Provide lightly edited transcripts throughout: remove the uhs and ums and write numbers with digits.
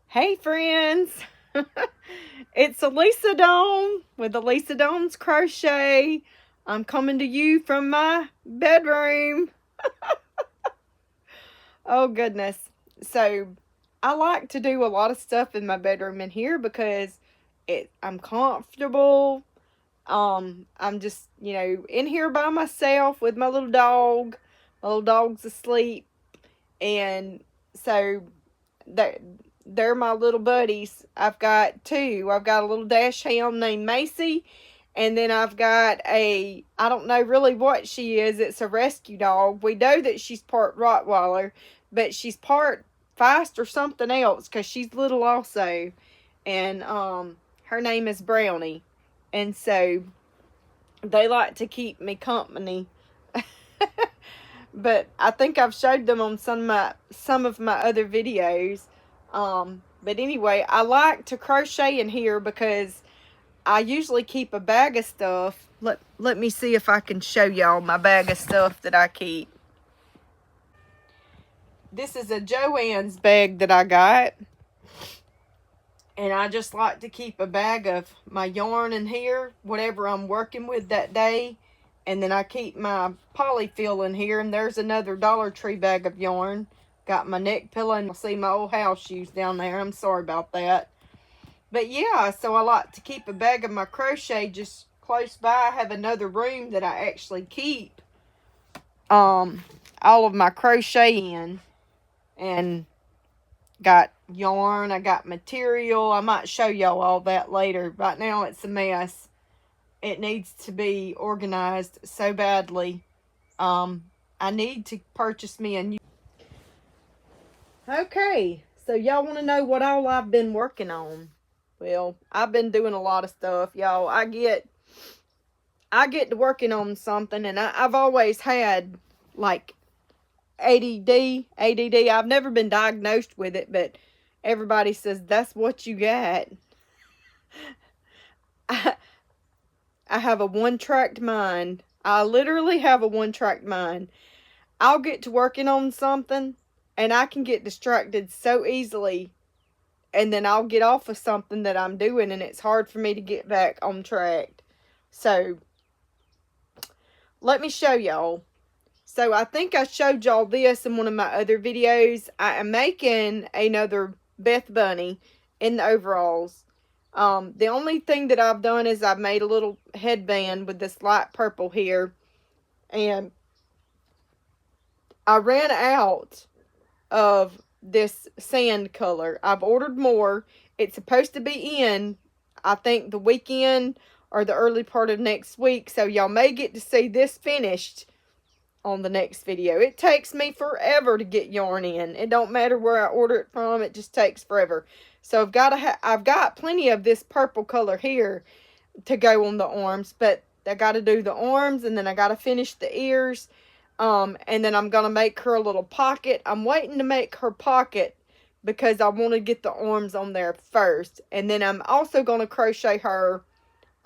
Hey friends, it's Lisa Dawn with the Lisa Dawn's Crochet. I'm coming to you from my bedroom. Oh goodness. So I like to do a lot of stuff in my bedroom in here because I'm comfortable. I'm just, in here by myself with my little dog. My little dog's asleep. And so they're my little buddies. I've got two. I've got a little dash hound named Macy, and then I've got I don't know really what she is. It's a rescue dog. We know that she's part Rottweiler, but she's part Feist or something else because she's little also. And her name is Brownie. And so they like to keep me company. But I think I've showed them on some of my other videos. But anyway, I like to crochet in here because I usually keep a bag of stuff. Let me see if I can show y'all my bag of stuff that I keep. This is a Joann's bag that I got. And I just like to keep a bag of my yarn in here, whatever I'm working with that day. And then I keep my polyfill in here. And there's another Dollar Tree bag of yarn. Got my neck pillow, and you'll see my old house shoes down there. I'm sorry about that. But yeah, so I like to keep a bag of my crochet just close by. I have another room that I actually keep all of my crochet in. And got yarn, I got material. I might show y'all all that later. Right now it's a mess. It needs to be organized so badly. I need to purchase me a new... Okay, so y'all want to know what all I've been working on? Well, I've been doing a lot of stuff, y'all. I get to working on something, and I've always had, like, ADD. I've never been diagnosed with it, but everybody says that's what you got. I have a one-tracked mind. I literally have a one-tracked mind. I'll get to working on something, and I can get distracted so easily, and then I'll get off of something that I'm doing, and it's hard for me to get back on track. So, let me show y'all. So, I think I showed y'all this in one of my other videos. I am making another Beth bunny in the overalls. The only thing that I've done is I've made a little headband with this light purple here. And I ran out of this sand color. I've ordered more. It's supposed to be in, I think, the weekend or the early part of next week. So y'all may get to see this finished on the next video. It takes me forever to get yarn in. It don't matter where I order it from. It just takes forever. So I've got plenty of this purple color here to go on the arms, but I got to do the arms, and then I got to finish the ears. And then I'm going to make her a little pocket. I'm waiting to make her pocket because I want to get the arms on there first. And then I'm also going to crochet her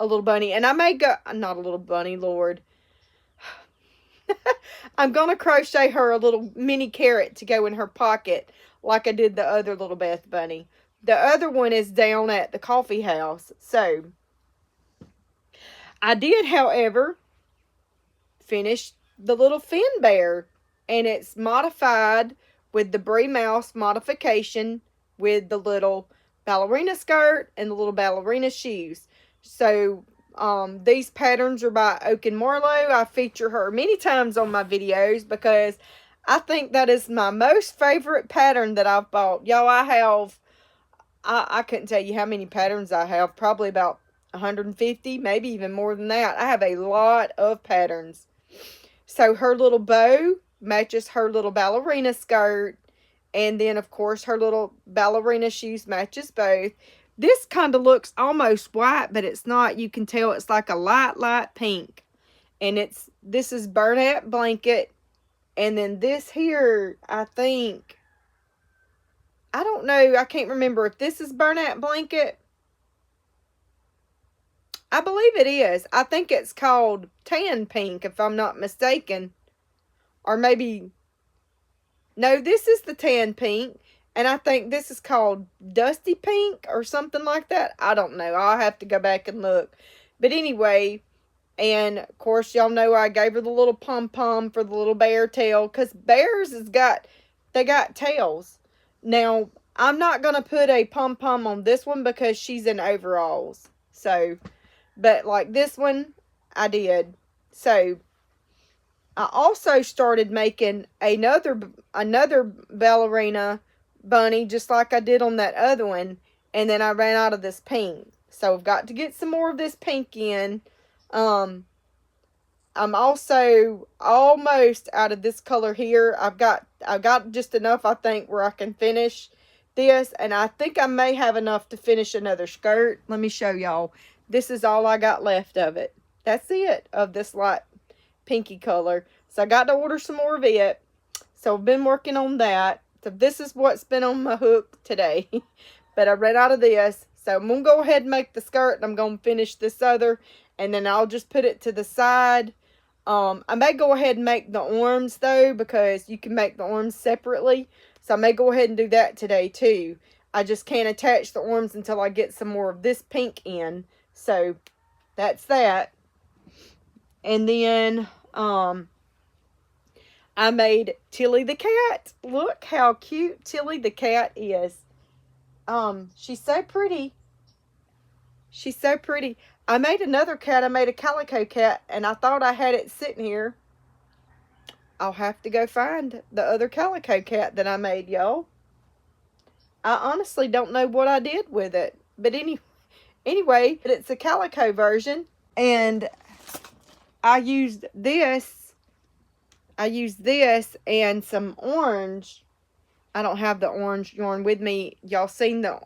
a little bunny. And I may go, not a little bunny, Lord. I'm going to crochet her a little mini carrot to go in her pocket like I did the other little Beth bunny. The other one is down at the coffee house. So, I did, however, finish the little Finn bear. And it's modified with the Brie mouse modification with the little ballerina skirt and the little ballerina shoes. So, these patterns are by OakandMarlow. I feature her many times on my videos because I think that is my most favorite pattern that I've bought. Y'all, I couldn't tell you how many patterns I have. Probably about 150, maybe even more than that. I have a lot of patterns. So her little bow matches her little ballerina skirt. And then, of course, her little ballerina shoes matches both. This kind of looks almost white, but it's not. You can tell it's like a light pink. And this is burlap blanket. And then this here, I think, I don't know, I can't remember if this is burlap blanket. I believe it is. I think it's called tan pink, if I'm not mistaken. Or maybe, no, this is the tan pink. And I think this is called dusty pink or something like that. I don't know. I'll have to go back and look. But anyway, and of course, y'all know I gave her the little pom-pom for the little bear tail. Because bears they got tails. Now, I'm not going to put a pom-pom on this one because she's in overalls. So, but like this one, I did. So, I also started making another ballerina bunny just like I did on that other one. And then I ran out of this pink. So, I've got to get some more of this pink in. I'm also almost out of this color here. I've got just enough, I think, where I can finish this. And I think I may have enough to finish another skirt. Let me show y'all. This is all I got left of it. That's it, of this light pinky color. So I got to order some more of it. So I've been working on that. So this is what's been on my hook today. But I ran out of this. So I'm going to go ahead and make the skirt. And I'm going to finish this other. And then I'll just put it to the side. I may go ahead and make the arms though, because you can make the arms separately. So I may go ahead and do that today too. I just can't attach the arms until I get some more of this pink in. So that's that. And then I made Tilly the cat. Look how cute Tilly the cat is. She's so pretty. She's so pretty. I made another cat. I made a calico cat, and I thought I had it sitting here. I'll have to go find the other calico cat that I made, y'all. I honestly don't know what I did with it. But anyway, it's a calico version, and I used this and some orange. I don't have the orange yarn with me. Y'all seen the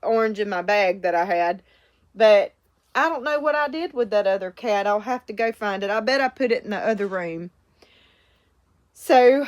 orange in my bag that I had, but I don't know what I did with that other cat. I'll have to go find it. I bet I put it in the other room. So,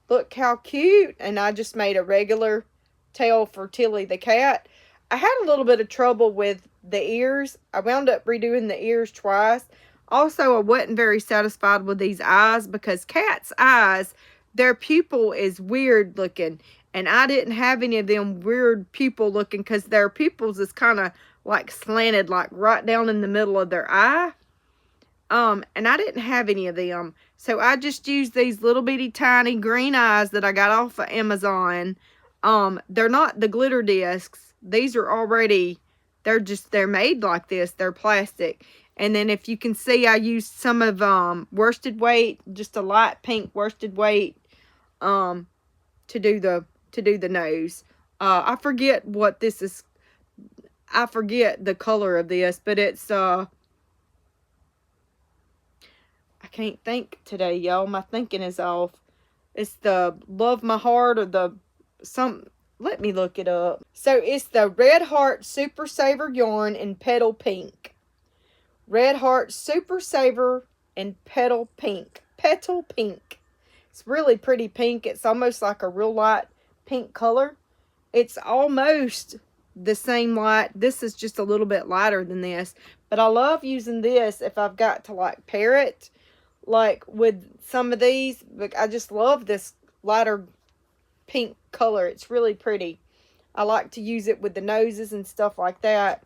look how cute. And I just made a regular tail for Tilly the cat. I had a little bit of trouble with the ears. I wound up redoing the ears twice. Also, I wasn't very satisfied with these eyes because cats' eyes, their pupil is weird looking. And I didn't have any of them weird pupil looking because their pupils is kind of like slanted, like right down in the middle of their eye. And I didn't have any of them. So I just used these little bitty tiny green eyes that I got off of Amazon. They're not the glitter discs. These are already, they're made like this. They're plastic. And then if you can see, I used some of worsted weight, just a light pink worsted weight, to do the nose. I forget what this is. I forget the color of this, but it's I can't think today, y'all. My thinking is off. It's the Love My Heart or the let me look it up. So it's the Red Heart Super Saver yarn in Petal Pink. Red Heart Super Saver in Petal Pink. Petal Pink. It's really pretty pink. It's almost like a real light pink color. It's almost the same light. This is just a little bit lighter than this. But I love using this if I've got to like pair it. Like with some of these. But I just love this lighter pink color. It's really pretty. I like to use it with the noses and stuff like that.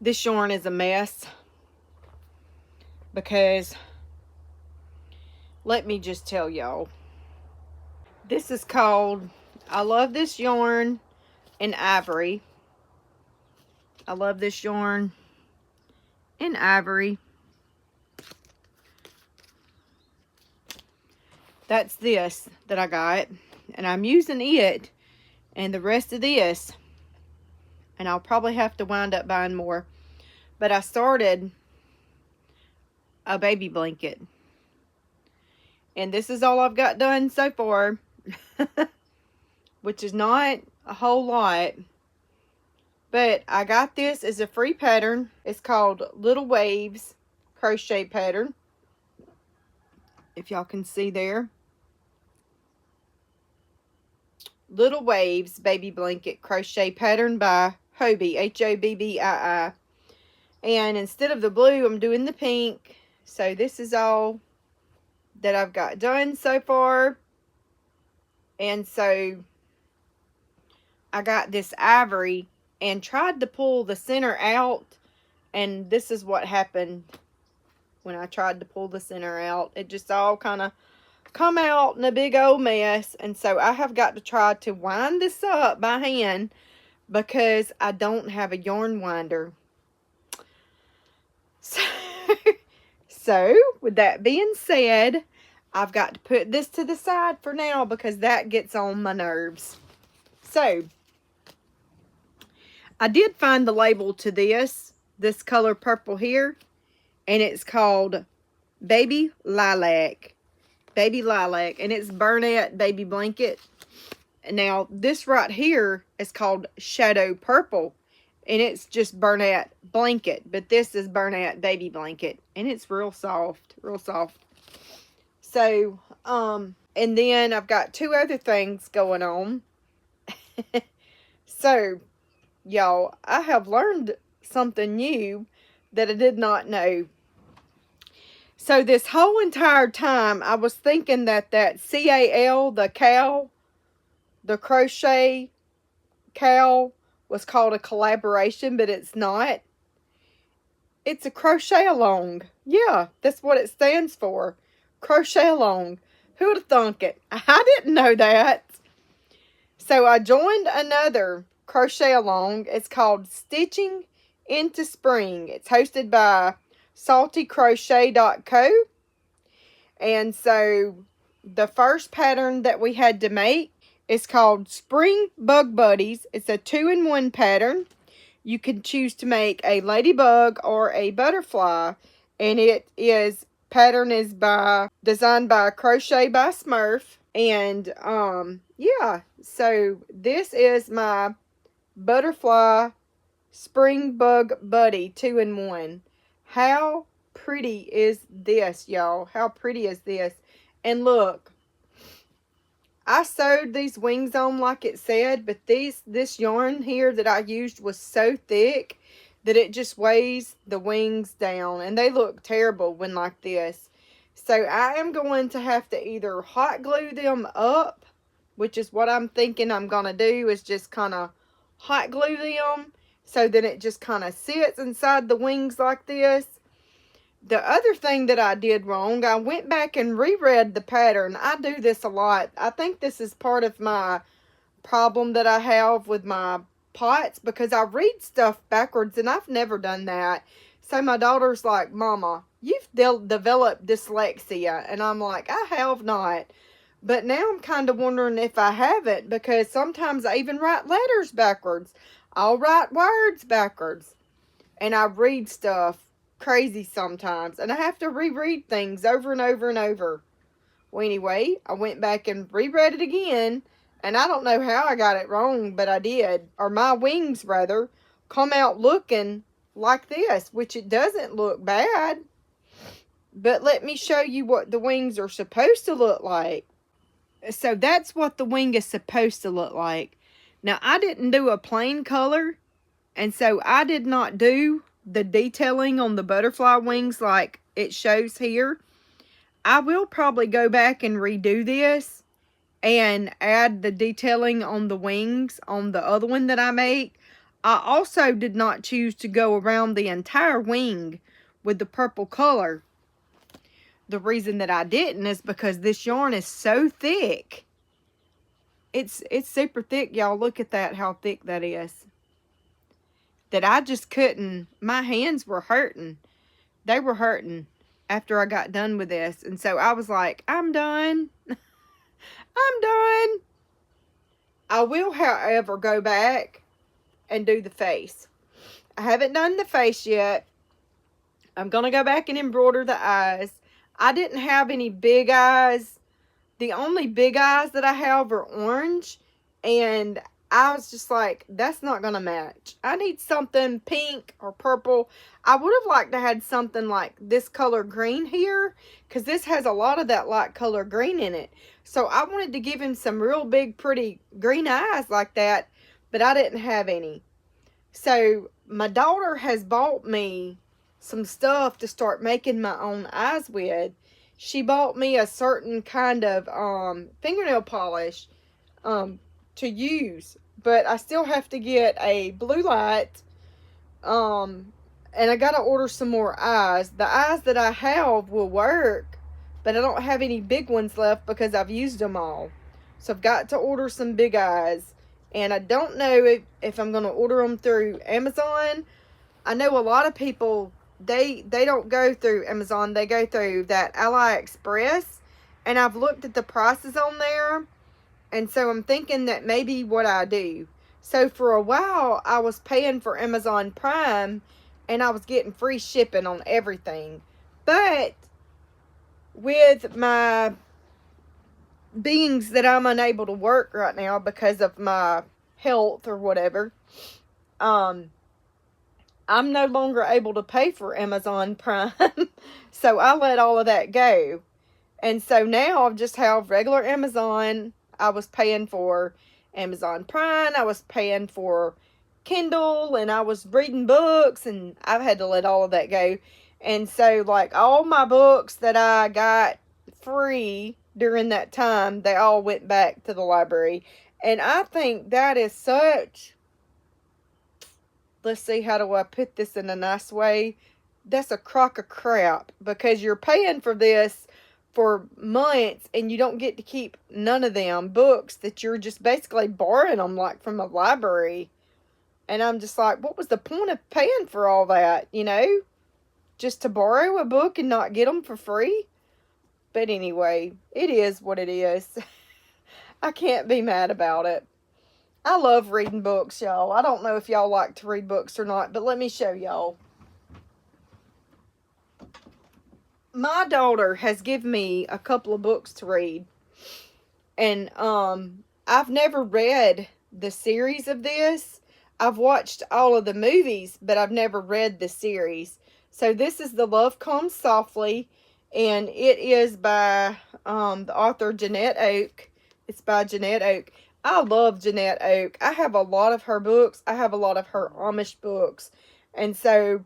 This yarn is a mess. Because let me just tell y'all. This is called, I love this yarn in ivory. I love this yarn in ivory. That's this that I got. And I'm using it and the rest of this. And I'll probably have to wind up buying more. But I started a baby blanket. And this is all I've got done so far. which is not a whole lot. But I got this as a free pattern. It's called Little Waves crochet pattern. If y'all can see there. Little Waves baby blanket crochet pattern by Hobbii, Hobbii. And instead of the blue, I'm doing the pink. So this is all that I've got done so far. And so I got this ivory and tried to pull the center out, and this is what happened when I tried to pull the center out. It just all kind of come out in a big old mess, and so I have got to try to wind this up by hand because I don't have a yarn winder. So with that being said, I've got to put this to the side for now because that gets on my nerves. So I did find the label to this color purple here, and it's called Baby Lilac. Baby Lilac, and it's Bernette Baby Blanket. Now, this right here is called Shadow Purple, and it's just Bernette Blanket, but this is Bernette Baby Blanket, and it's real soft, real soft. So, and then I've got two other things going on. So, y'all, I have learned something new that I did not know. So this whole entire time, I was thinking that CAL, the cow, the crochet cow, was called a collaboration, but it's not. It's a crochet along. Yeah, that's what it stands for. Crochet along. Who would have thunk it? I didn't know that. So I joined another crochet along. It's called Stitching into Spring. It's hosted by saltycrochet.co. And so the first pattern that we had to make is called Spring Bug Buddies. It's a 2-in-1 pattern. You can choose to make a ladybug or a butterfly, and pattern is designed by Crochetbysmurf. And yeah, so this is my butterfly Spring Bug Buddy 2-in-1. How pretty is this, y'all? How pretty is this? And look, I sewed these wings on like it said, but this yarn here that I used was so thick that it just weighs the wings down, and they look terrible when like this. So I am going to have to either hot glue them up, which is what I'm thinking I'm going to do, is just kind of hot glue them so that it just kind of sits inside the wings like this. The other thing that I did wrong, I went back and reread the pattern. I do this a lot. I think this is part of my problem that I have with my pots, because I read stuff backwards, and I've never done that. So my daughter's like, Mama, you've developed dyslexia. And I'm like, I have not. But now I'm kind of wondering if I haven't, because sometimes I even write letters backwards. I'll write words backwards. And I read stuff crazy sometimes, and I have to reread things over and over and over. Well, anyway, I went back and reread it again, and I don't know how I got it wrong, but I did. Or my wings, rather, come out looking like this, which it doesn't look bad. But let me show you what the wings are supposed to look like. So that's what the wing is supposed to look like. Now, I didn't do a plain color, and so I did not do the detailing on the butterfly wings like it shows here. I will probably go back and redo this and add the detailing on the wings on the other one that I make. I also did not choose to go around the entire wing with the purple color. The reason that I didn't is because this yarn is so thick. It's super thick, y'all. Look at that, how thick that is. That I just couldn't, my hands were hurting. They were hurting after I got done with this. And so I was like, I'm done. I'm done. I will, however, go back and do the face. I haven't done the face yet. I'm going to go back and embroider the eyes. I didn't have any big eyes. The only big eyes that I have are orange. And I was just like, that's not going to match. I need something pink or purple. I would have liked to had something like this color green here, because this has a lot of that light color green in it. So I wanted to give him some real big, pretty green eyes like that, but I didn't have any. So my daughter has bought me some stuff to start making my own eyes with. She bought me a certain kind of fingernail polish to use, but I still have to get a blue light, and I gotta order some more eyes. The eyes that I have will work, but I don't have any big ones left because I've used them all. So I've got to order some big eyes, and I don't know if I'm gonna order them through Amazon. I know a lot of people, they don't go through Amazon, they go through that AliExpress, and I've looked at the prices on there. And so I'm thinking that maybe what I do. So for a while, I was paying for Amazon Prime, and I was getting free shipping on everything. But with my beings that I'm unable to work right now because of my health or whatever, I'm no longer able to pay for Amazon Prime. So I let all of that go. And so now I just have regular Amazon. I was paying for Amazon Prime, I was paying for Kindle, and I was reading books, and I've had to let all of that go. And so, like, all my books that I got free during that time, they all went back to the library. And I think that is such, let's see, how do I put this in a nice way? That's a crock of crap, because you're paying for this for months, and you don't get to keep none of them books that you're just basically borrowing them, like, from a library. And I'm just like, what was the point of paying for all that, you know? Just to borrow a book and not get them for free? But anyway, it is what it is. I can't be mad about it. I love reading books, y'all. I don't know if y'all like to read books or not, but let me show y'all. My daughter has given me a couple of books to read, and I've never read the series of this. I've watched all of the movies, but I've never read the series. So this is The Love Comes Softly, and it is by the author Jeannette Oak. It's by Jeannette Oak. I love Jeannette Oak. I have a lot of her books. I have a lot of her Amish books, and so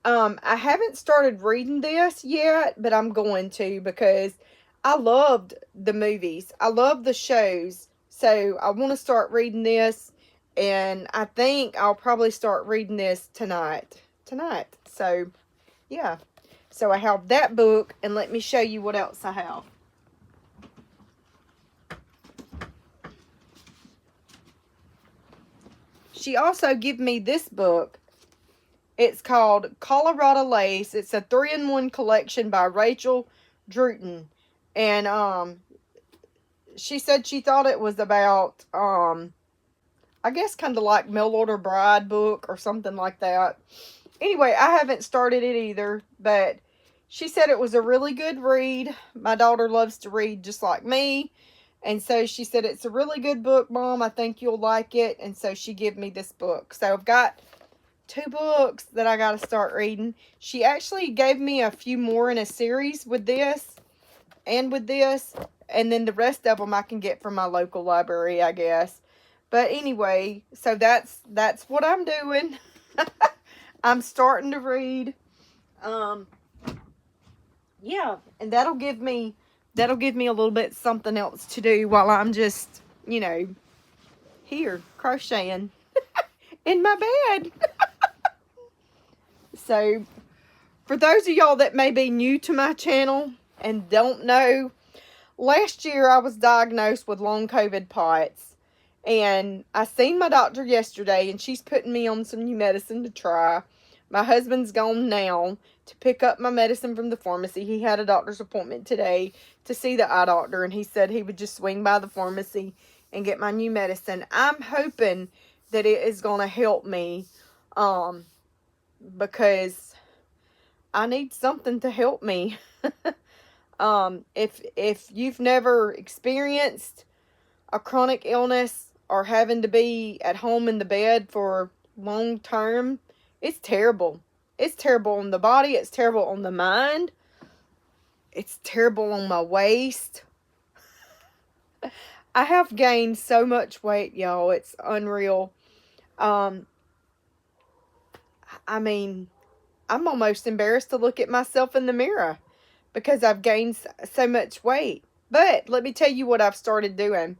I haven't started reading this yet, but I'm going to, because I loved the movies. I love the shows. So I want to start reading this, and I think I'll probably start reading this tonight. So, yeah. So I have that book, and let me show you what else I have. She also gave me this book. It's called Colorado Lace. It's a 3-in-1 collection by Rachel Druten. And she said she thought it was about, I guess kind of like Mail Order Bride book or something like that. Anyway, I haven't started it either, but she said it was a really good read. My daughter loves to read just like me. And so she said, it's a really good book, Mom. I think you'll like it. And so she gave me this book. So I've got 2 books that I got to start reading. She actually gave me a few more in a series with this and with this, and then the rest of them I can get from my local library, I guess. But anyway, so that's what I'm doing. I'm starting to read. Yeah, and that'll give me a little bit something else to do while I'm just, you know, here crocheting in my bed. So, for those of y'all that may be new to my channel and don't know, last year I was diagnosed with long COVID POTS. And I seen my doctor yesterday, and she's putting me on some new medicine to try. My husband's gone now to pick up my medicine from the pharmacy. He had a doctor's appointment today to see the eye doctor, and he said he would just swing by the pharmacy and get my new medicine. I'm hoping that it is going to help me, because I need something to help me. If you've never experienced a chronic illness, or having to be at home in the bed for long term, it's terrible. It's terrible on the body. It's terrible on the mind. It's terrible on my waist. I have gained so much weight, y'all. It's unreal. I mean, I'm almost embarrassed to look at myself in the mirror because I've gained so much weight. But let me tell you what I've started doing.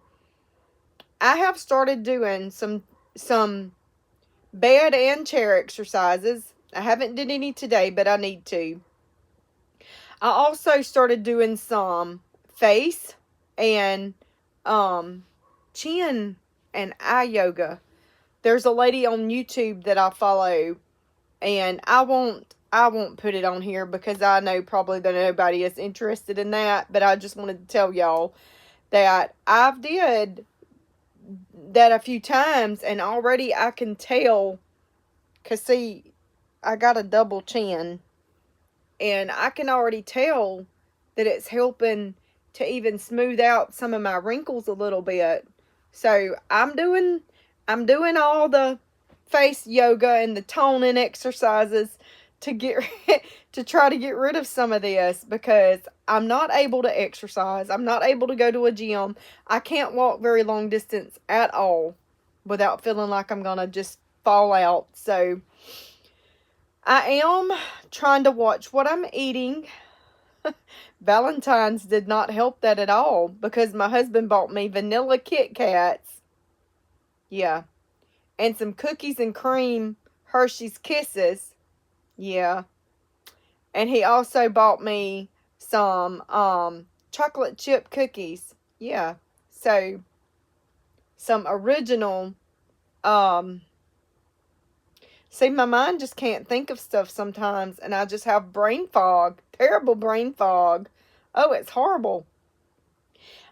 I have started doing some bed and chair exercises. I haven't did any today, but I need to. I also started doing some face and chin and eye yoga. There's a lady on YouTube that I follow, and I won't put it on here because I know probably that nobody is interested in that, but I just wanted to tell y'all that I've did that a few times, and already I can tell, because see, I got a double chin, and I can already tell that it's helping to even smooth out some of my wrinkles a little bit. So I'm doing all the face yoga and the toning exercises to try to get rid of some of this, because I'm not able to exercise. I'm not able to go to a gym. I can't walk very long distance at all without feeling like I'm gonna just fall out. So I am trying to watch what I'm eating. Valentine's did not help that at all, because my husband bought me vanilla Kit Kats. Yeah. And some cookies and cream Hershey's Kisses. Yeah. And he also bought me some chocolate chip cookies. Yeah. So some original see, my mind just can't think of stuff sometimes, and I just have brain fog. Terrible brain fog. Oh, it's horrible.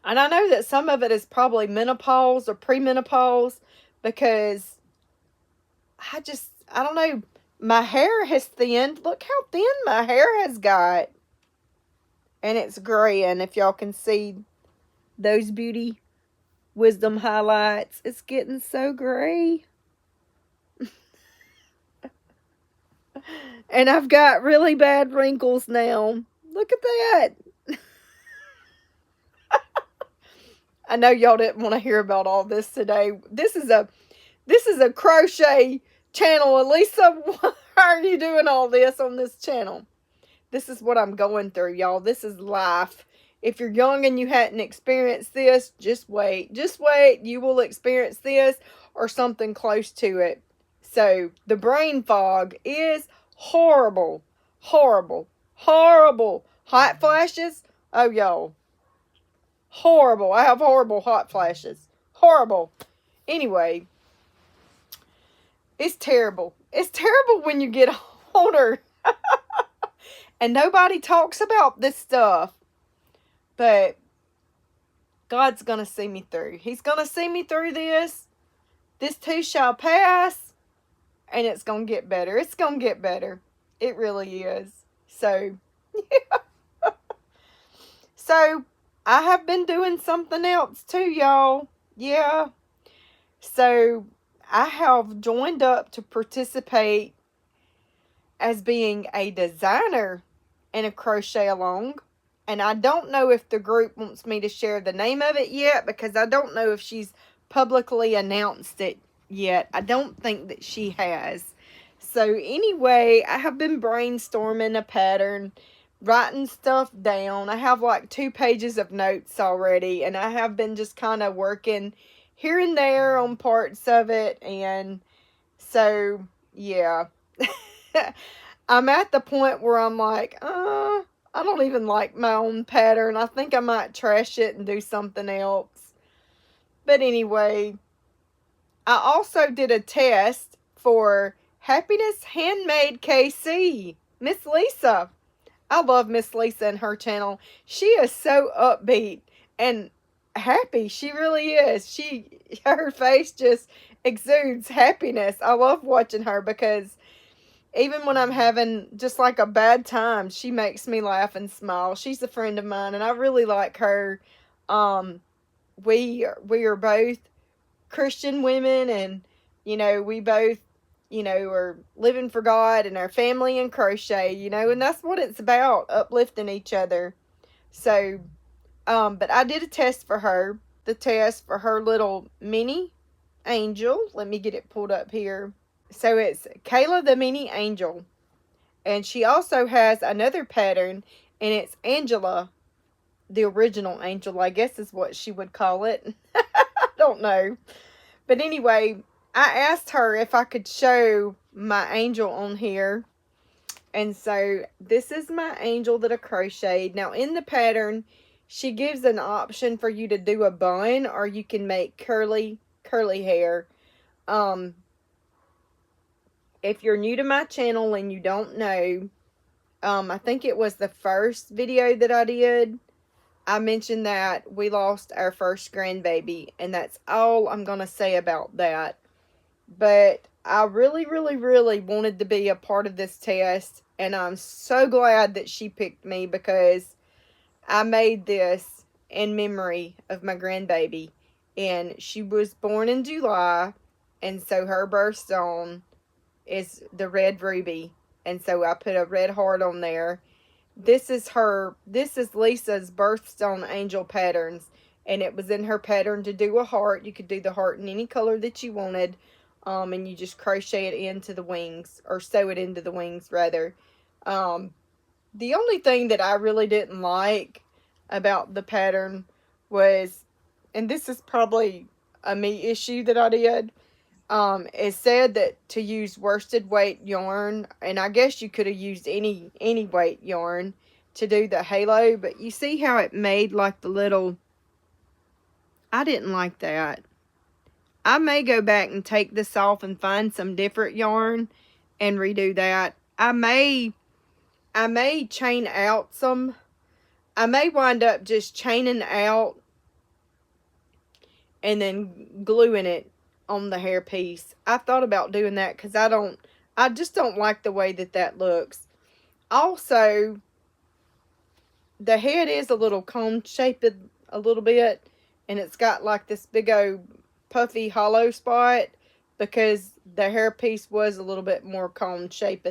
And I know that some of it is probably menopause or premenopause, because I don't know, my hair has thinned. Look how thin my hair has got. And it's graying, if y'all can see those beauty wisdom highlights. It's getting so gray. And I've got really bad wrinkles now. Look at that. I know y'all didn't want to hear about all this today. This is a crochet channel. Lisa, why are you doing all this on this channel? This is what I'm going through, y'all. This is life. If you're young and you hadn't experienced this, just wait. Just wait. You will experience this or something close to it. So, the brain fog is horrible. Horrible. Horrible. Hot flashes? Oh, y'all. Horrible. I have horrible hot flashes. Horrible. Anyway, it's terrible. It's terrible when you get older. And nobody talks about this stuff. But God's going to see me through. He's going to see me through this. This too shall pass. And it's going to get better. It's going to get better. It really is. So, yeah. So, I have been doing something else too, y'all. Yeah. So, I have joined up to participate as being a designer in a crochet along. And I don't know if the group wants me to share the name of it yet, because I don't know if she's publicly announced it yet. I don't think that she has. So anyway, I have been brainstorming a pattern, writing stuff down. I have like 2 pages of notes already, and I have been just kind of working here and there on parts of it. And so, yeah. I'm at the point where I'm like, I don't even like my own pattern. I think I might trash it and do something else. But anyway, I also did a test for HappinessHandmadeKC, Miss Lisa. I love Miss Lisa and her channel. She is so upbeat and happy. She really is. Her face just exudes happiness. I love watching her, because even when I'm having just like a bad time, she makes me laugh and smile. She's a friend of mine, and I really like her. We are both Christian women, and, you know, we both, you know, are living for God and our family and crochet, you know, and that's what it's about, uplifting each other. So, but I did a test for her, the test for her little mini angel. Let me get it pulled up here. So it's Kayla the mini angel. And she also has another pattern, and it's Angela, the original angel, I guess is what she would call it. I don't know. But anyway, I asked her if I could show my angel on here. And so this is my angel that I crocheted. Now in the pattern, she gives an option for you to do a bun, or you can make curly hair. If you're new to my channel and you don't know, I think it was the first video that I did, I mentioned that we lost our first grandbaby, and that's all I'm going to say about that. But I really, really, really wanted to be a part of this test, and I'm so glad that she picked me, because I made this in memory of my grandbaby, and she was born in July, and so her birthstone is the red ruby, and so I put a red heart on there. This is Lisa's birthstone angel patterns, and it was in her pattern to do a heart. You could do the heart in any color that you wanted, and you just crochet it into the wings, or sew it into the wings rather. The only thing that I really didn't like about the pattern was, and this is probably a me issue that I did, it said that to use worsted weight yarn, and I guess you could have used any weight yarn to do the halo, but you see how it made like the little, I didn't like that. I may go back and take this off and find some different yarn and redo that. I may chain out some, I may wind up just chaining out and then gluing it on the hair piece. I thought about doing that because I just don't like the way that looks. Also, the head is a little cone shaped a little bit, and it's got like this big old puffy hollow spot because the hair piece was a little bit more cone shaped.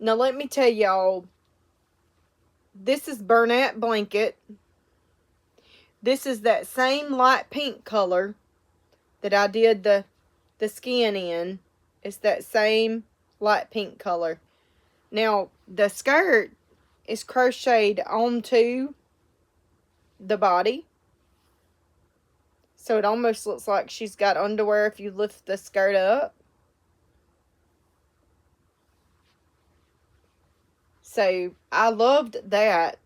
Now let me tell y'all, this is Bernat Blanket. This is that same light pink color that I did the skin in. It's that same light pink color. Now, the skirt is crocheted onto the body. So it almost looks like she's got underwear if you lift the skirt up. So I loved that.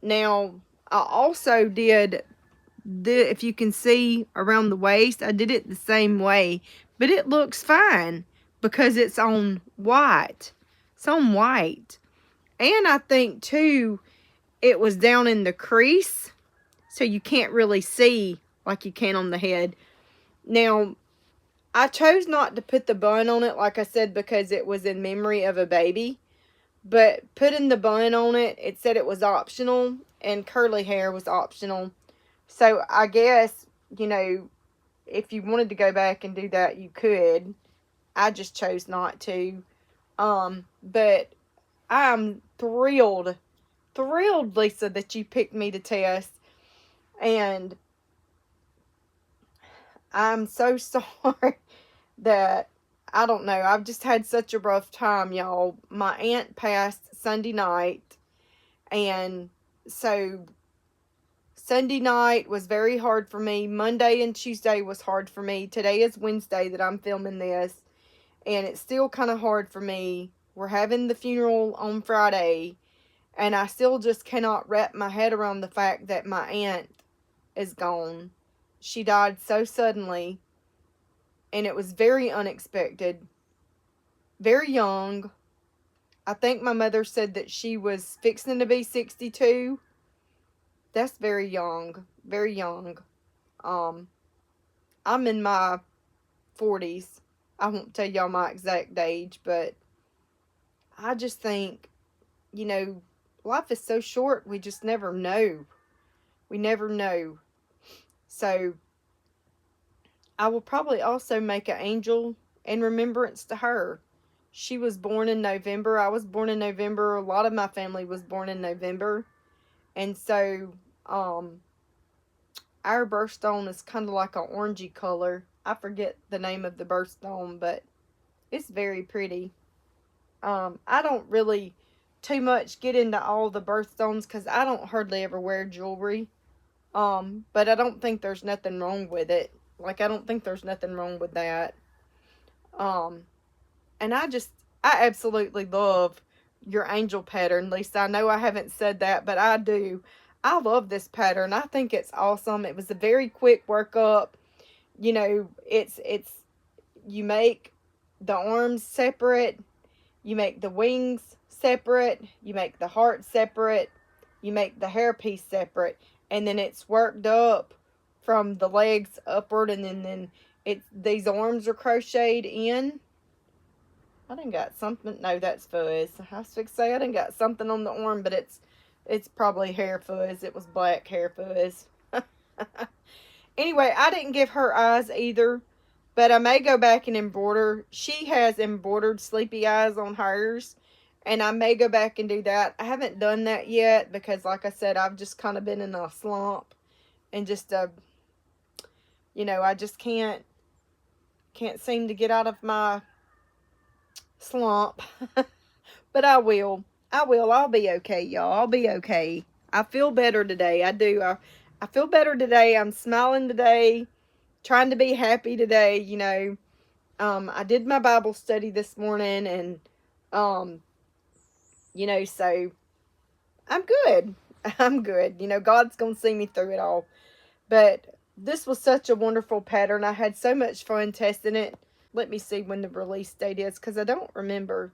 Now, I also did, if you can see around the waist, I did it the same way. But it looks fine because it's on white. It's on white. And I think, too, it was down in the crease, so you can't really see like you can on the head. Now, I chose not to put the bun on it, like I said, because it was in memory of a baby. But putting the bun on it, it said it was optional, and curly hair was optional. So I guess, you know, if you wanted to go back and do that, you could. I just chose not to. But I'm thrilled, Lisa, that you picked me to test. And I'm so sorry that, I don't know, I've just had such a rough time, y'all. My aunt passed Sunday night, and so Sunday night was very hard for me. Monday and Tuesday was hard for me. Today is Wednesday that I'm filming this, and it's still kind of hard for me. We're having the funeral on Friday, and I still just cannot wrap my head around the fact that my aunt is gone. She died so suddenly, and it was very unexpected. Very young. I think my mother said that she was fixing to be 62. That's very young. Very young. I'm in my 40s. I won't tell y'all my exact age, but I just think, you know, life is so short, we just never know. We never know. So, I will probably also make an angel in remembrance to her. She was born in November. I was born in November. A lot of my family was born in November. And so, our birthstone is kind of like an orangey color. I forget the name of the birthstone, but it's very pretty. I don't really too much get into all the birthstones because I don't hardly ever wear jewelry. But I don't think there's nothing wrong with it. Like, I don't think there's nothing wrong with that. And I absolutely love your angel pattern, Lisa. I know I haven't said that, but I do. I love this pattern. I think it's awesome. It was a very quick workup. You know, you make the arms separate, you make the wings separate, you make the heart separate, you make the hairpiece separate, and then it's worked up from the legs upward, and then these arms are crocheted in. I done got something. No, that's fuzz. I was fixing to say I done got something on the arm, but it's probably hair fuzz. It was black hair fuzz. Anyway, I didn't give her eyes either, but I may go back and embroider. She has embroidered sleepy eyes on hers, and I may go back and do that. I haven't done that yet because, like I said, I've just kind of been in a slump, and just you know, I just can't seem to get out of my slump. But I will. I'll be okay, y'all. I'll be okay. I feel better today. I do. I feel better today. I'm smiling today. Trying to be happy today, you know. I did my Bible study this morning, and you know, so I'm good. I'm good. You know, God's going to see me through it all. But this was such a wonderful pattern. I had so much fun testing it. Let me see when the release date is, because I don't remember.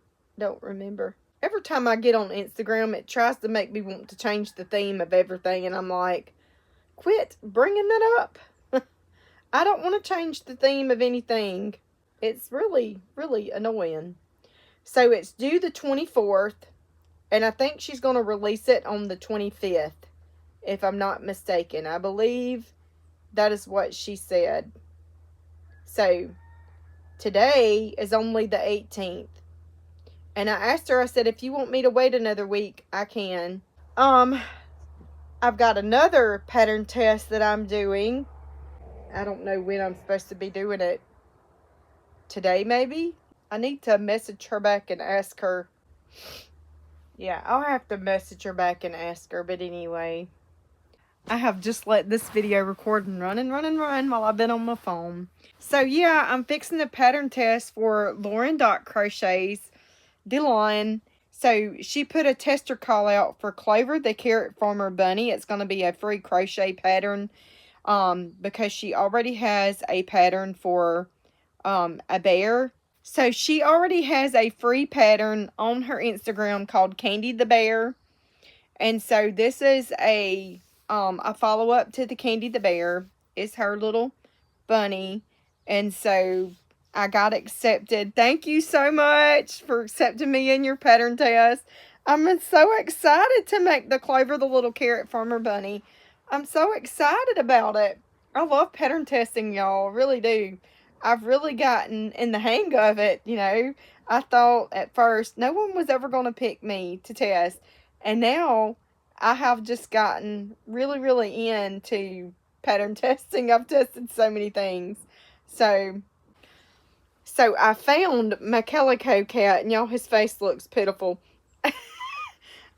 Every time I get on Instagram, it tries to make me want to change the theme of everything, and I'm like, quit bringing that up. I don't want to change the theme of anything. It's really, really annoying. So it's due the 24th, and I think she's going to release it on the 25th, if I'm not mistaken. I believe that is what she said. So today is only the 18th. And I asked her, I said, if you want me to wait another week, I can. I've got another pattern test that I'm doing. I don't know when I'm supposed to be doing it. Today, maybe? I need to message her back and ask her. Yeah, I'll have to message her back and ask her. But anyway, I have just let this video record and run while I've been on my phone. So yeah, I'm fixing the pattern test for Lauren Crochet's DeLon. So she put a tester call out for Clover the Carrot Farmer Bunny. It's going to be a free crochet pattern, because she already has a pattern for a bear. So she already has a free pattern on her Instagram called Candy the Bear. And so this is a follow-up to the Candy the Bear. It's her little bunny. And so I got accepted. Thank you so much for accepting me in your pattern test. I'm so excited to make the Clover the Little Carrot Farmer Bunny. I'm so excited about it. I love pattern testing, y'all. I really do. I've really gotten in the hang of it, you know. I thought at first no one was ever going to pick me to test. And now I have just gotten really, really into pattern testing. I've tested so many things. So I found my calico cat, and y'all, his face looks pitiful.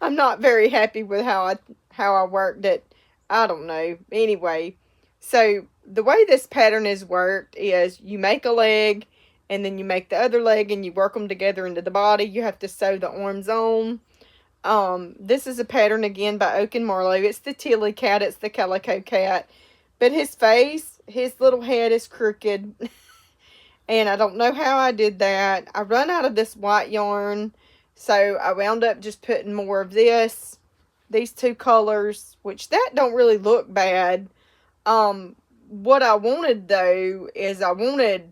I'm not very happy with how I worked it. I don't know. Anyway, so the way this pattern is worked is you make a leg, and then you make the other leg, and you work them together into the body. You have to sew the arms on. This is a pattern again by OakandMarlow. It's the Tilly cat. It's the calico cat. But his face, his little head is crooked. And I don't know how I did that. I run out of this white yarn. So I wound up just putting more of these two colors, which that don't really look bad. What I wanted though is I wanted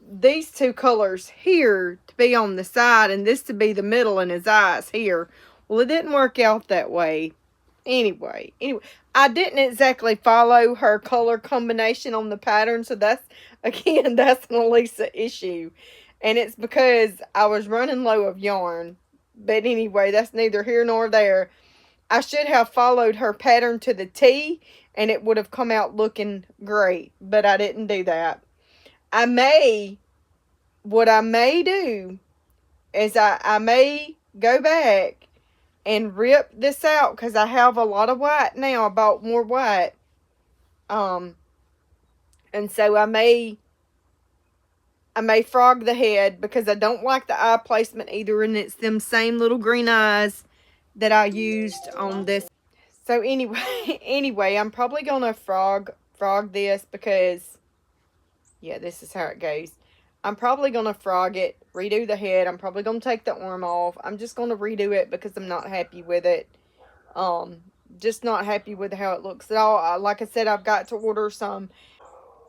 these two colors here to be on the side and this to be the middle and his eyes here. Well, it didn't work out that way. Anyway, I didn't exactly follow her color combination on the pattern, so that's, again, that's an Elisa issue. And it's because I was running low of yarn. But anyway, that's neither here nor there. I should have followed her pattern to the T, and it would have come out looking great. But I didn't do that. What I may do is I may go back and rip this out, because I have a lot of white now. I bought more white. And so I may frog the head, because I don't like the eye placement either, and it's them same little green eyes that I used on this. So anyway, I'm probably gonna frog this, because yeah, this is how it goes. I'm probably gonna frog it, redo the head. I'm probably gonna take the arm off. I'm just gonna redo it because I'm not happy with it. Just not happy with how it looks at all. Like I said, I've got to order some.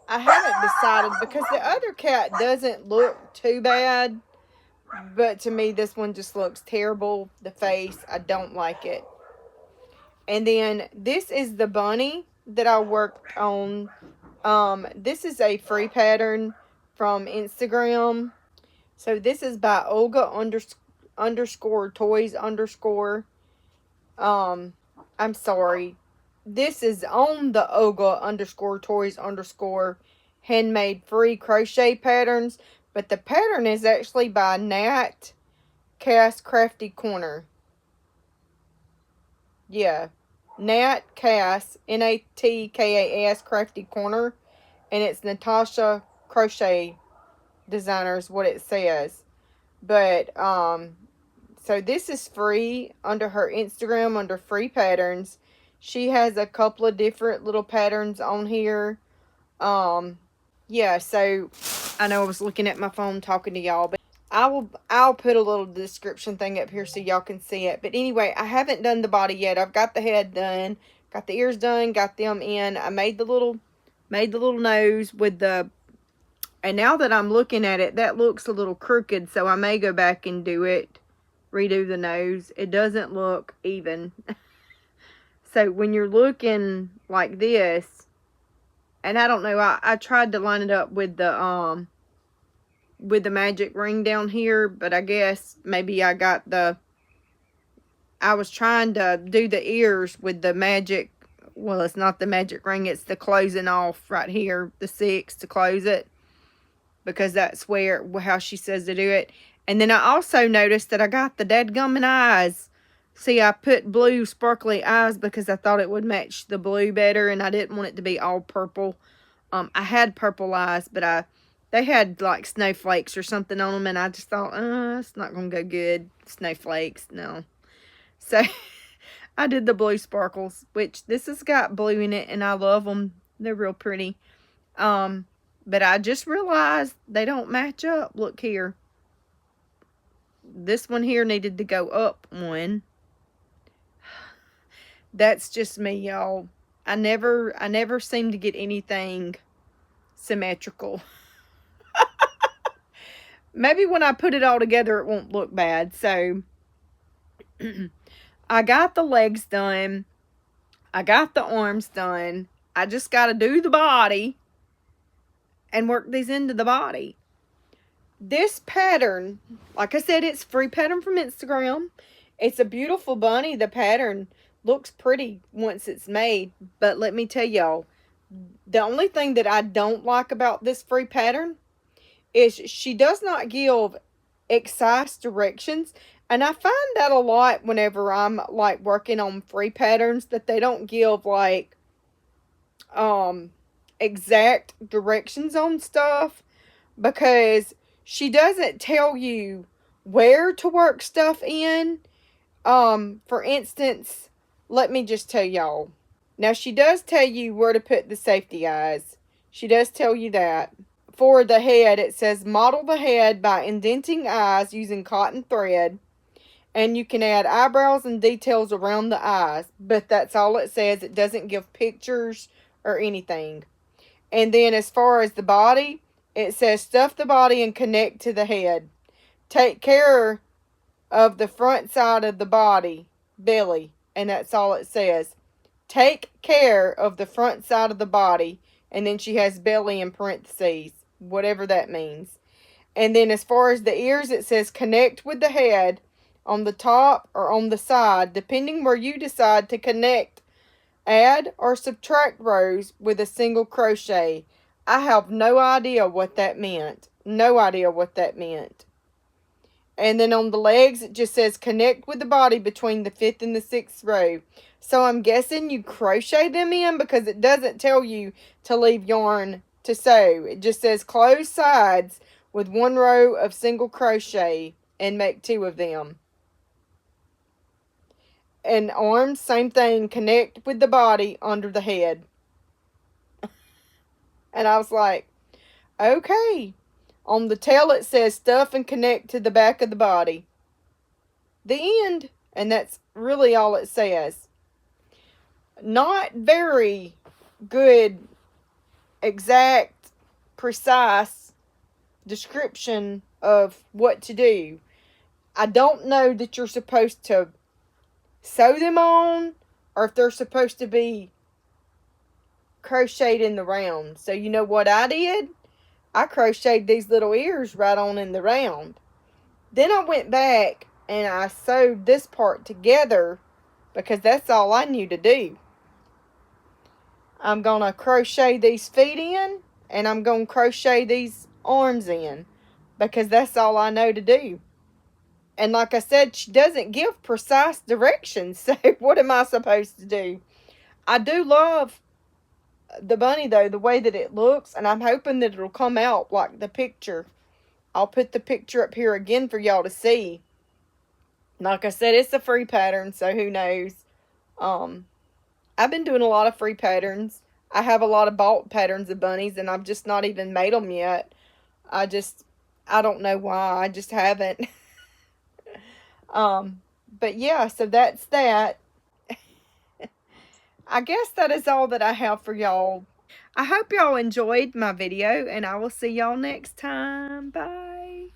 I haven't decided, because the other cat doesn't look too bad, but to me this one just looks terrible. The face, I don't like it. And then this is the bunny that I worked on. This is a free pattern from Instagram. So this is by Olga underscore toys underscore. I'm sorry. This is on the Olga underscore toys underscore handmade free crochet patterns. But the pattern is actually by natkascraftycorner. Yeah. Natkas, Natkas Crafty Corner. And it's Natasha Crochet Designer is what it says. But, so this is free under her Instagram, under free patterns. She has a couple of different little patterns on here. Yeah, so I know I was looking at my phone talking to y'all, but I'll put a little description thing up here so y'all can see it. But anyway, I haven't done the body yet. I've got the head done, got the ears done, got them in. I made the little nose with the, and now that I'm looking at it, that looks a little crooked, so I may go back and redo the nose. It doesn't look even. So when you're looking like this, and I don't know, I tried to line it up with the magic ring down here, but I guess maybe I was trying to do the ears with the magic, well, it's not the magic ring, it's the closing off right here, the 6 to close it, because that's how she says to do it. And then I also noticed that I got the dadgummit eyes. See, I put blue sparkly eyes because I thought it would match the blue better, and I didn't want it to be all purple. I had purple eyes, but they had like snowflakes or something on them, and I just thought, it's not going to go good. Snowflakes, no. So, I did the blue sparkles, which this has got blue in it, and I love them. They're real pretty. But I just realized they don't match up. Look here. This one here needed to go up one. That's just me, y'all. I never seem to get anything symmetrical. Maybe when I put it all together, it won't look bad. So, I got the legs done. I got the arms done. I just got to do the body and work these into the body. This pattern, like I said, it's a free pattern from Instagram. It's a beautiful bunny. The pattern looks pretty once it's made. But let me tell y'all, the only thing that I don't like about this free pattern is she does not give excise directions. And I find that a lot whenever I'm like working on free patterns, that they don't give like exact directions on stuff, because she doesn't tell you where to work stuff in. For instance, let me just tell y'all. Now, she does tell you where to put the safety eyes. She does tell you that. For the head, it says model the head by indenting eyes using cotton thread. And you can add eyebrows and details around the eyes. But that's all it says. It doesn't give pictures or anything. And then as far as the body, it says stuff the body and connect to the head. Take care of the front side of the body, belly. And that's all it says. take care of the front side of the body. And then she has belly in parentheses, whatever that means. And then as far as the ears, it says connect with the head on the top or on the side, depending where you decide to connect. Add or subtract rows with a single crochet. I have no idea what that meant. No idea what that meant. And then on the legs, it just says connect with the body between the 5th and the 6th row. So I'm guessing you crochet them in, because it doesn't tell you to leave yarn to sew. It just says close sides with 1 row of single crochet and make 2 of them. And arms, same thing, connect with the body under the head. And I was like, okay. On the tail, it says stuff and connect to the back of the body. The end. And that's really all it says. Not very good, exact, precise description of what to do. I don't know that you're supposed to sew them on, or if they're supposed to be crocheted in the round. So you know what I did? I crocheted these little ears right on in the round. Then I went back and I sewed this part together, because that's all I knew to do. I'm going to crochet these feet in, and I'm going to crochet these arms in, because that's all I know to do. And like I said, she doesn't give precise directions, so what am I supposed to do? I do love the bunny, though, the way that it looks, and I'm hoping that it'll come out like the picture. I'll put the picture up here again for y'all to see. Like I said, it's a free pattern, so who knows. I've been doing a lot of free patterns. I have a lot of bought patterns of bunnies, and I've just not even made them yet. I don't know why. I just haven't. But yeah, so that's that. I guess that is all that I have for y'all. I hope y'all enjoyed my video, and I will see y'all next time. Bye.